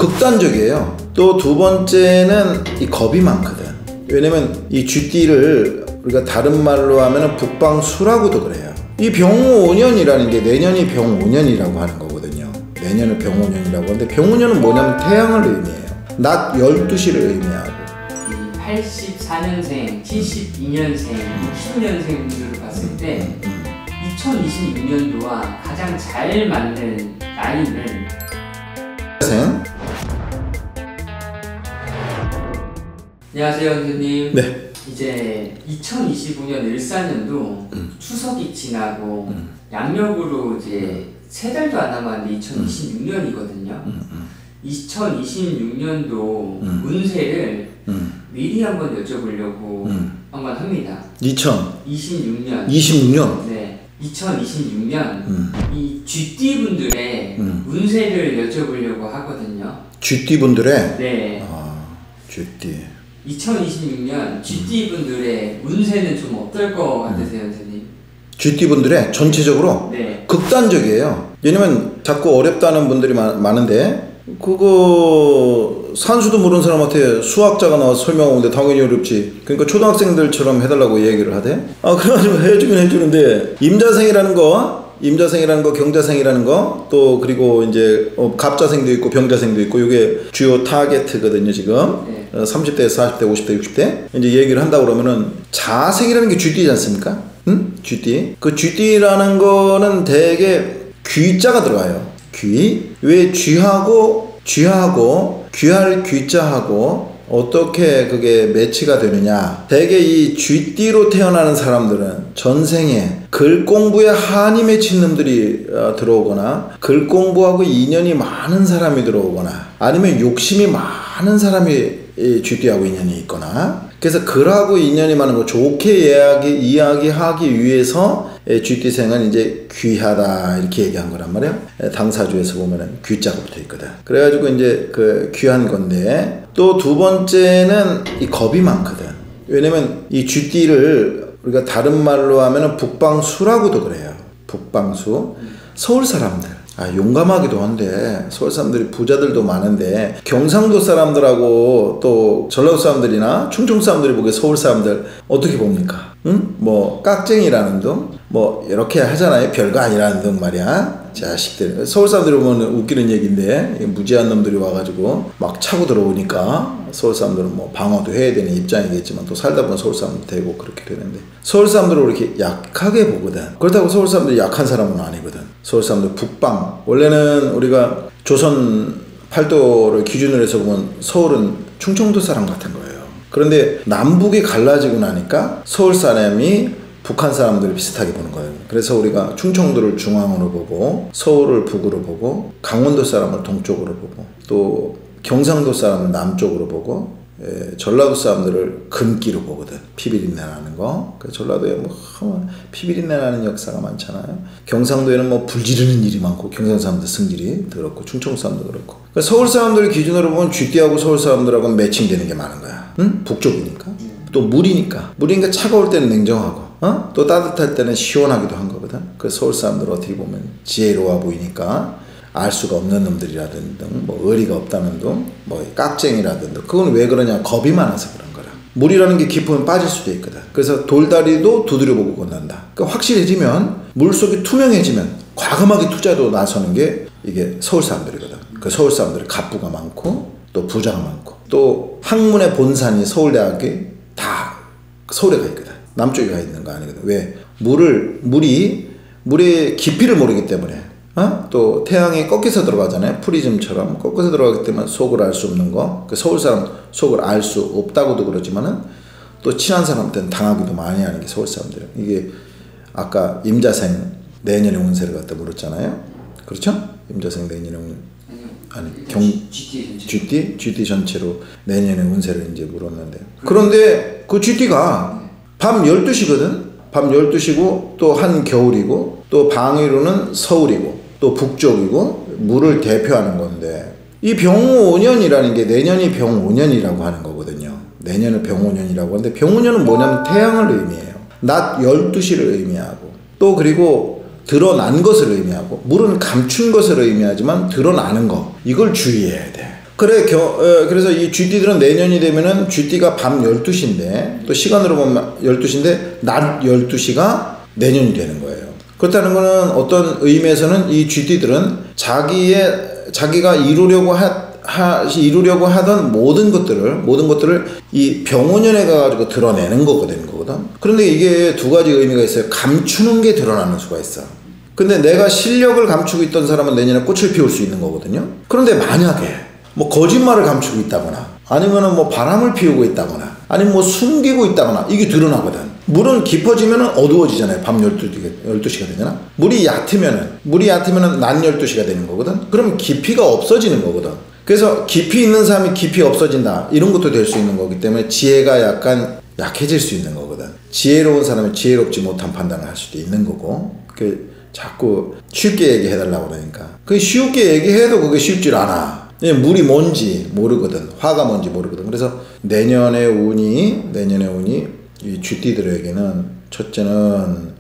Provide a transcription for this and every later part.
극단적이에요. 또 두 번째는 이 겁이 많거든. 왜냐면 이 쥐띠를 우리가 다른 말로 하면 북방수라고도 그래요. 이 병5년이라는 게 내년이 병5년이라고 하는 거거든요. 내년은 병5년이라고 하는데 병5년은 뭐냐면 태양을 의미해요. 낮 12시를 의미하고 84년생, 72년생, 60년생들을 봤을 때 2026년도와 가장 잘 맞는 나이는 안녕하세요 선생님. 네. 이제 2025년 을사년도 추석이 지나고 양력으로 이제 3달도 안 남았는데 2026년이거든요. 2026년도 운세를 미리 한번 여쭤보려고 한번 합니다. 2026년. 네. 2026년 이 쥐띠 분들의 운세를 여쭤보려고 하거든요. 쥐띠 분들의? 네. 쥐띠. 2026년 쥐띠 분들의 운세는 좀 어떨 것 같으세요, 선생님? 쥐띠 분들의 전체적으로? 네. 극단적이에요. 왜냐면 자꾸 어렵다는 분들이 많은데 그거 산수도 모르는 사람한테 수학자가 나와서 설명하는데 당연히 어렵지. 그러니까 초등학생들처럼 해달라고 얘기를 하대. 그래가지고 해주긴 해주는데 임자생이라는 거, 경자생이라는 거, 또 그리고 이제 갑자생도 있고 병자생도 있고 이게 주요 타겟거든요 지금. 네. 30대, 40대, 50대, 60대 이제 얘기를 한다 그러면은 자생이라는 게 쥐띠지 않습니까? 응? 쥐띠. 그 쥐띠라는 거는 대개 귀자가 들어가요. 귀. 왜 쥐하고 귀할 귀자하고 어떻게 그게 매치가 되느냐. 대개 이 쥐띠로 태어나는 사람들은 전생에 글 공부에 한이 맺힌 놈들이 들어오거나 글 공부하고 인연이 많은 사람이 들어오거나 아니면 욕심이 많은 사람이 쥐띠하고 인연이 있거나 그래서 글하고 인연이 많은 거 좋게 이야기하기 위해서 쥐띠생은 이제 귀하다 이렇게 얘기한 거란 말이에요. 당사주에서 보면은 귀자가 붙어 있거든. 그래가지고 이제 그 귀한 건데 또 두 번째는 이 겁이 많거든. 왜냐면 이 쥐띠를 우리가 다른 말로 하면은 북방수라고도 그래요. 북방수. 서울 사람들. 용감하기도 한데 서울 사람들이 부자들도 많은데 경상도 사람들하고 또 전라도 사람들이나 충청 사람들이 보기에 서울 사람들 어떻게 봅니까? 응? 뭐 깍쟁이라는 둥? 뭐 이렇게 하잖아요. 별거 아니라는 둥 말이야. 자식들. 서울 사람들이 보면 웃기는 얘기인데 무지한 놈들이 와가지고 막 차고 들어오니까 서울 사람들은 뭐 방어도 해야 되는 입장이겠지만 또 살다 보면 서울 사람도 되고 그렇게 되는데 서울 사람들을 이렇게 약하게 보거든. 그렇다고 서울 사람들이 약한 사람은 아니거든. 서울 사람들 북방. 원래는 우리가 조선 팔도를 기준으로 해서 보면 서울은 충청도 사람 같은 거예요. 그런데 남북이 갈라지고 나니까 서울 사람이 북한 사람들을 비슷하게 보는 거예요. 그래서 우리가 충청도를 중앙으로 보고 서울을 북으로 보고 강원도 사람을 동쪽으로 보고 또 경상도 사람을 남쪽으로 보고 전라도 사람들을 금기로 보거든. 피비린내 나는 거. 전라도에 뭐 피비린내 나는 역사가 많잖아요. 경상도에는 뭐 불지르는 일이 많고 경상 사람들 승질이 더럽고 충청 사람도 그렇고. 그러니까 서울 사람들 기준으로 보면 쥐띠하고 서울 사람들하고는 매칭되는 게 많은 거야. 응? 북쪽이니까. 또 물이니까 차가울 때는 냉정하고 또 따뜻할 때는 시원하기도 한 거거든. 그래서 서울 사람들은 어떻게 보면 지혜로워 보이니까 알 수가 없는 놈들이라든지 뭐 의리가 없다는 둥, 뭐 깍쟁이라든지 그건 왜 그러냐 겁이 많아서 그런 거라. 물이라는 게 깊으면 빠질 수도 있거든. 그래서 돌다리도 두드려보고 건넌다. 그러니까 확실해지면 물속이 투명해지면 과감하게 투자도 나서는 게 이게 서울 사람들이거든. 그 서울 사람들이 갑부가 많고 또 부자가 많고 또 학문의 본산이 서울대학이 다 서울에 가 있거든. 남쪽에 가 있는 거 아니거든. 왜? 물의 깊이를 모르기 때문에. 또 태양이 꺾여서 들어가잖아요. 프리즘처럼 꺾여서 들어가기 때문에 속을 알 수 없는 거. 그 서울 사람 속을 알 수 없다고도 그러지만은 또 친한 사람한테는 당하기도 많이 하는 게 서울 사람들. 이게 아까 임자생 내년의 운세를 갖다 물었잖아요. 그렇죠? 임자생 내년의 쥐띠 전체로 내년의 운세를 이제 물었는데. 그런데 그 쥐띠가 밤 12시거든. 밤 12시고 또 한겨울이고 또 방위로는 서울이고 또 북쪽이고 물을 대표하는 건데 이 병5년이라는 게 내년이 병5년이라고 하는 거거든요. 내년은 병5년이라고 하는데 병5년은 뭐냐면 태양을 의미해요. 낮 12시를 의미하고 또 그리고 드러난 것을 의미하고 물은 감춘 것을 의미하지만 드러나는 거 이걸 주의해야 돼. 그래, 그래서 이 쥐띠들은 내년이 되면은 쥐띠가 밤 12시인데, 또 시간으로 보면 12시인데, 낮 12시가 내년이 되는 거예요. 그렇다는 거는 어떤 의미에서는 이 쥐띠들은 자기가 이루려고 하던 모든 것들을 이 병원년에 가가지고 드러내는 거거든. 그런데 이게 두 가지 의미가 있어요. 감추는 게 드러나는 수가 있어. 근데 내가 실력을 감추고 있던 사람은 내년에 꽃을 피울 수 있는 거거든요. 그런데 만약에 뭐 거짓말을 감추고 있다거나 아니면은 뭐 바람을 피우고 있다거나 아니면 뭐 숨기고 있다거나 이게 드러나거든. 물은 깊어지면은 어두워지잖아요. 밤 12시가 되잖아. 물이 얕으면은 낮 12시가 되는 거거든. 그럼 깊이가 없어지는 거거든. 그래서 깊이 있는 사람이 깊이 없어진다. 이런 것도 될 수 있는 거기 때문에 지혜가 약간 약해질 수 있는 거거든. 지혜로운 사람은 지혜롭지 못한 판단을 할 수도 있는 거고. 자꾸 쉽게 얘기해달라고 그러니까. 쉽게 얘기해도 그게 쉽질 않아. 물이 뭔지 모르거든. 화가 뭔지 모르거든. 그래서 내년의 운이 이 쥐띠들에게는 첫째는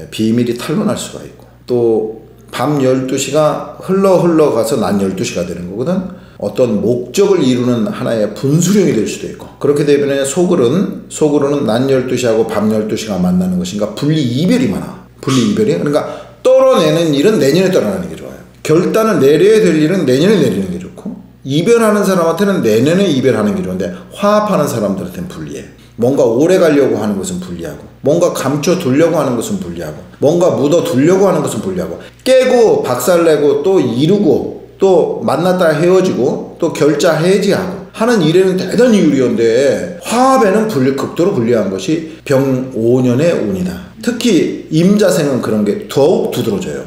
비밀이 탄로날 수가 있고, 또 밤 12시가 흘러가서 낮 12시가 되는 거거든. 어떤 목적을 이루는 하나의 분수령이 될 수도 있고, 그렇게 되면 속으로는 낮 12시하고 밤 12시가 만나는 것인가 분리이별이 많아. 그러니까 떨어내는 일은 내년에 떨어내는 게 좋아요. 결단을 내려야 될 일은 내년에 내리는 게 좋고, 이별하는 사람한테는 내년에 이별하는 게 좋은데 화합하는 사람들한테는 불리해. 뭔가 오래 가려고 하는 것은 불리하고, 뭔가 감춰두려고 하는 것은 불리하고, 뭔가 묻어두려고 하는 것은 불리하고, 깨고 박살내고 또 이루고 또 만났다 헤어지고 또 결자 해지하고 하는 일에는 대단히 유리한데, 화합에는 극도로 불리한 것이 병5년의 운이다. 특히 임자생은 그런 게 더욱 두드러져요.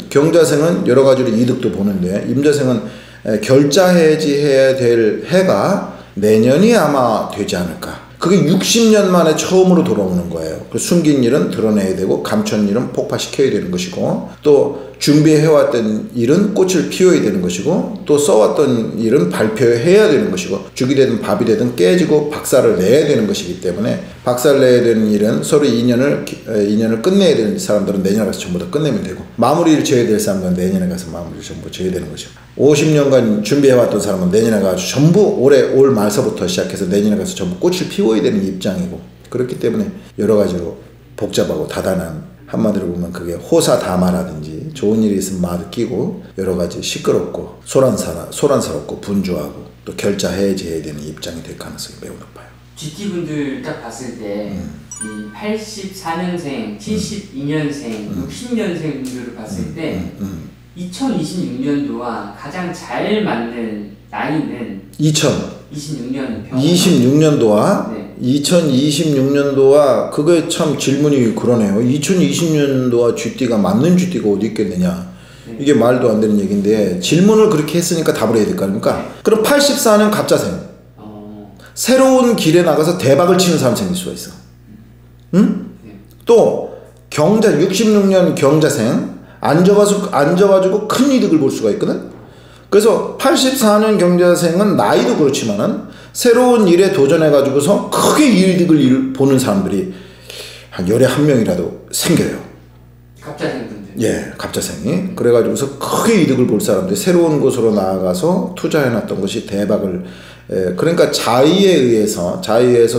경자생은 여러 가지로 이득도 보는데, 임자생은 결자 해지해야 될 해가 내년이 아마 되지 않을까. 그게 60년 만에 처음으로 돌아오는 거예요. 숨긴 일은 드러내야 되고, 감춘 일은 폭파시켜야 되는 것이고, 또 준비해왔던 일은 꽃을 피워야 되는 것이고, 또 써왔던 일은 발표해야 되는 것이고, 죽이 되든 밥이 되든 깨지고 박살을 내야 되는 것이기 때문에, 박살 내야 되는 일은 서로 인연을 끝내야 되는 사람들은 내년에 가서 전부 다 끝내면 되고, 마무리를 지어야 될 사람들은 내년에 가서 마무리를 전부 지어야 되는 것이고, 50년간 준비해왔던 사람은 내년에 가서 전부 올 말서부터 시작해서 내년에 가서 전부 꽃을 피워야 되는 입장이고, 그렇기 때문에 여러 가지로 복잡하고 다단한, 한마디로 보면 그게 호사다마라든지 좋은 일이 있으면 마드 끼고 여러 가지 시끄럽고 소란스럽고 분주하고 또 결자 해지해야 되는 입장이 될 가능성이 매우 높아요. GT분들 딱 봤을 때 이 84년생, 72년생, 60년생 분들을 봤을 때 2026년도와 가장 잘 맞는 나이는 26년도와 네. 2026년도와 그게 참 질문이 그러네요. 2020년도와 쥐띠가 맞는 쥐띠가 어디 있겠느냐. 네. 이게 말도 안 되는 얘기인데, 질문을 그렇게 했으니까 답을 해야 될 거 아닙니까? 그럼 84년 갑자생. 새로운 길에 나가서 대박을 치는 사람 생길 수가 있어. 응? 네. 또 66년 경자생 앉아가지고 큰 이득을 볼 수가 있거든. 그래서 84년 경자생은 나이도 그렇지만은 새로운 일에 도전해가지고서 크게 이득을 보는 사람들이 한 열에 한 명이라도 생겨요. 갑자생분들. 예, 갑자생이. 그래가지고서 크게 이득을 볼 사람들이 새로운 곳으로 나아가서 투자해놨던 것이 대박을, 그러니까 자의에 의해서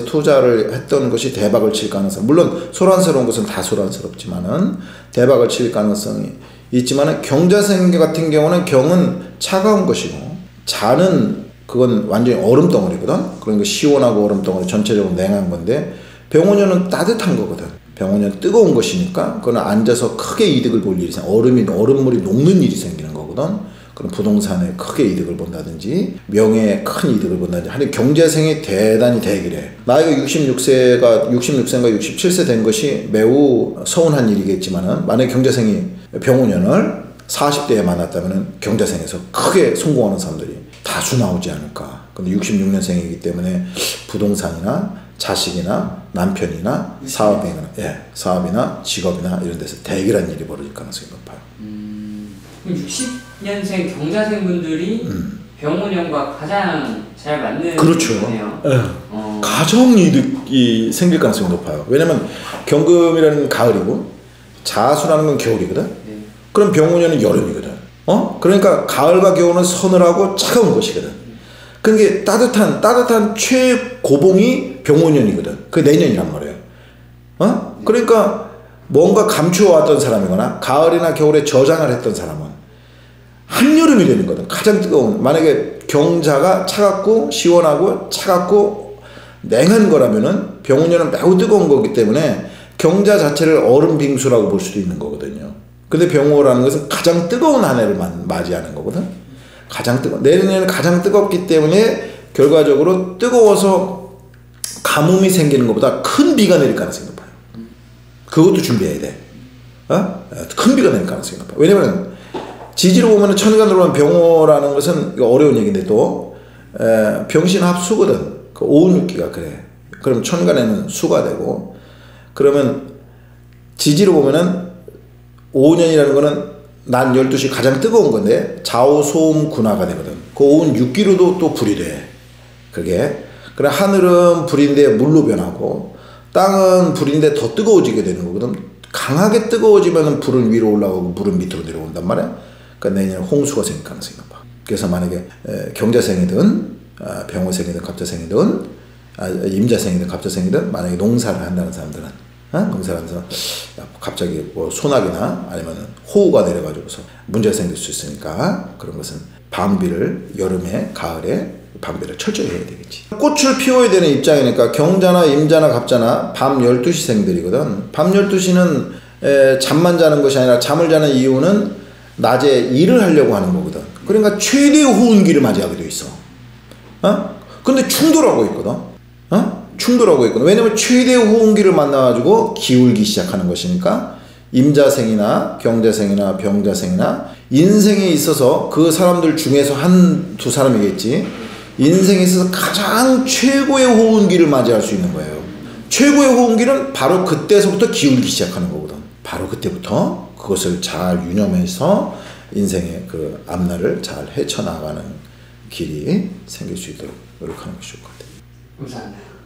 투자를 했던 것이 대박을 칠 가능성. 물론 소란스러운 것은 다 소란스럽지만은 대박을 칠 가능성이 있지만은, 경자생 같은 경우는 경은 차가운 것이고 자는 그건 완전히 얼음덩어리거든. 그러니까 시원하고 얼음덩어리, 전체적으로 냉한 건데, 병원년은 따뜻한 거거든. 병원년 뜨거운 것이니까 그거는 앉아서 크게 이득을 볼 일이 얼음물이 녹는 일이 생기는 거거든. 그럼 부동산에 크게 이득을 본다든지 명예에 큰 이득을 본다든지 하는 경자생이 대단히 대기래. 나이가 66세인가 67세 된 것이 매우 서운한 일이겠지만은, 만약에 경자생이 병원년을 40대에 만났다면 경자생에서 크게 성공하는 사람들이 다수 나오지 않을까. 근데 66년생이기 때문에 부동산이나 자식이나 남편이나 사업이나 직업이나 이런 데서 대기란 일이 벌어질 가능성이 높아요. 60년생 경자생 분들이 병원년과 가장 잘 맞는 그렇죠. 거네요. 가정 이득이 생길 가능성이 높아요. 왜냐면 경금이라는 가을이고 자수라는 건 겨울이거든. 네. 그럼 병원년은 여름이거든. 그러니까 가을과 겨울은 서늘하고 차가운 것이거든. 그게 따뜻한 최고봉이 병오년이거든. 그 내년이란 말이에요. 그러니까 뭔가 감추어왔던 사람이거나 가을이나 겨울에 저장을 했던 사람은 한여름이 되는 거든. 가장 뜨거운, 만약에 경자가 차갑고 시원하고 차갑고 냉한 거라면은 병오년은 매우 뜨거운 거기 때문에 경자 자체를 얼음 빙수라고 볼 수도 있는 거거든요. 근데 병오라는 것은 가장 뜨거운 한 해를 맞이하는 거거든. 내년에는 가장 뜨겁기 때문에 결과적으로 뜨거워서 가뭄이 생기는 것보다 큰 비가 내릴 가능성이 높아요. 그것도 준비해야 돼. 큰 비가 내릴 가능성이 높아요. 왜냐면 지지로 보면 천간으로 보면 병오라는 것은 어려운 얘기인데 또 병신합수거든. 그 오운육기가 그래. 그럼 천간에는 수가 되고, 그러면 지지로 보면은 오운년이라는 거는 낮 12시 가장 뜨거운 건데 좌우 소음 군화가 되거든. 그 오운 6기로도 또 불이 돼. 그게. 그래 하늘은 불인데 물로 변하고 땅은 불인데 더 뜨거워지게 되는 거거든. 강하게 뜨거워지면 불은 위로 올라오고 물은 밑으로 내려온단 말이야. 그러니까 내년 홍수가 생길 가능성이 높아. 그래서 만약에 경자생이든 병호생이든 갑자생이든 임자생이든 갑자생이든 만약에 농사를 한다는 사람들은 농사를 하면서 갑자기 뭐 소나기나 아니면 호우가 내려가지고서 문제가 생길 수 있으니까 그런 것은 방비를 여름에 가을에 방비를 철저히 해야 되겠지. 꽃을 피워야 되는 입장이니까 경자나 임자나 갑자나 밤 12시생들이거든. 밤 12시는 잠만 자는 것이 아니라 잠을 자는 이유는 낮에 일을 하려고 하는 거거든. 그러니까 최대의 호운기를 맞이하게 돼 있어. 근데 충돌하고 있거든. 충돌하고 있거든. 왜냐면 최대의 호운기를 만나가지고 기울기 시작하는 것이니까 임자생이나 경자생이나 병자생이나 인생에 있어서 그 사람들 중에서 한두 사람이겠지. 인생에 있어서 가장 최고의 호운기를 맞이할 수 있는 거예요. 최고의 호운기는 바로 그때서부터 기울기 시작하는 거거든. 바로 그때부터 그것을 잘 유념해서 인생의 그 앞날을 잘 헤쳐나가는 길이 생길 수 있도록 노력하는 것이 좋을 것 같아요. 감사합니다.